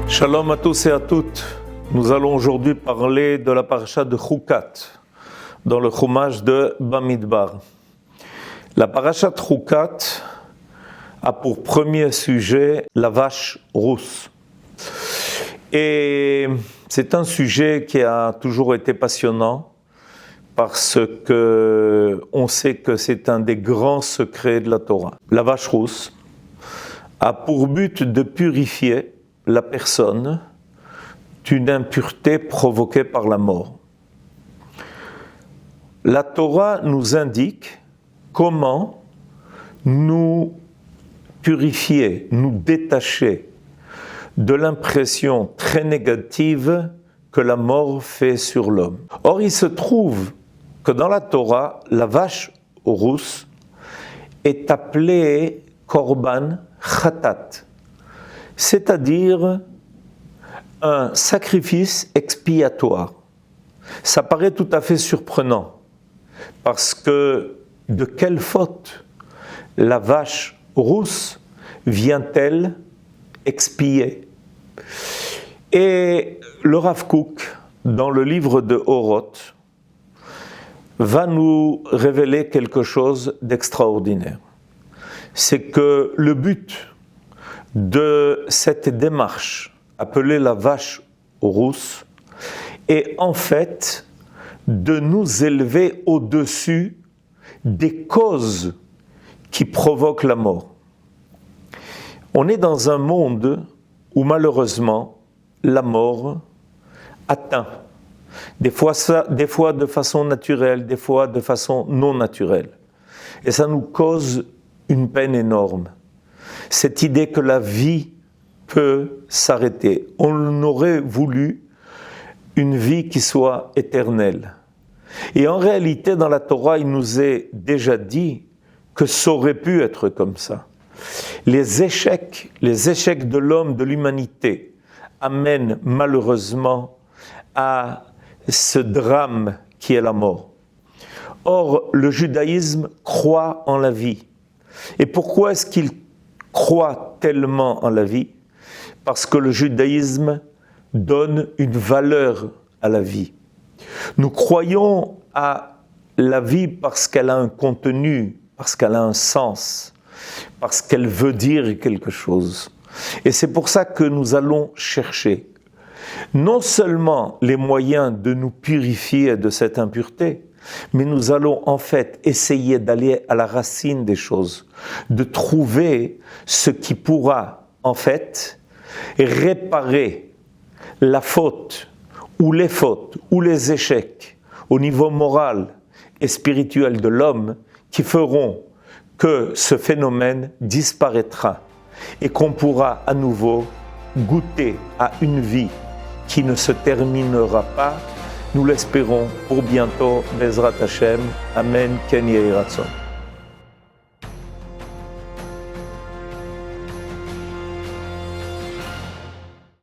Shalom à tous et à toutes. Nous allons aujourd'hui parler de la paracha de Chukat, dans le Chumash de Bamidbar. La paracha de Chukat a pour premier sujet la vache rousse. Et c'est un sujet qui a toujours été passionnant parce que on sait que c'est un des grands secrets de la Torah. La vache rousse a pour but de purifier la personne d'une impureté provoquée par la mort. La Torah nous indique comment nous purifier, nous détacher de l'impression très négative que la mort fait sur l'homme. Or, il se trouve que dans la Torah, la vache rousse est appelée Korban Chatat, c'est-à-dire un sacrifice expiatoire. Ça paraît tout à fait surprenant, parce que de quelle faute la vache rousse vient-elle expier? Et le Rav Kook, dans le livre de Oroth, va nous révéler quelque chose d'extraordinaire. C'est que le but de cette démarche appelée la vache rousse est en fait de nous élever au-dessus des causes qui provoquent la mort. On est dans un monde où malheureusement la mort atteint, des fois de façon naturelle, des fois de façon non naturelle. Et ça nous cause une peine énorme. Cette idée que la vie peut s'arrêter. On aurait voulu une vie qui soit éternelle. Et en réalité, dans la Torah, il nous est déjà dit que ça aurait pu être comme ça. Les échecs de l'homme, de l'humanité, amènent malheureusement à ce drame qui est la mort. Or, le judaïsme croit en la vie. Et pourquoi est-ce qu'il croit tellement en la vie? Parce que le judaïsme donne une valeur à la vie. Nous croyons à la vie parce qu'elle a un contenu, parce qu'elle a un sens, parce qu'elle veut dire quelque chose. Et c'est pour ça que nous allons chercher non seulement les moyens de nous purifier de cette impureté, mais nous allons en fait essayer d'aller à la racine des choses, de trouver ce qui pourra en fait réparer la faute ou les échecs au niveau moral et spirituel de l'homme qui feront que ce phénomène disparaîtra et qu'on pourra à nouveau goûter à une vie qui ne se terminera pas. Nous l'espérons pour bientôt, Bezrat Hashem. Amen, Ken Yehi Ratzon.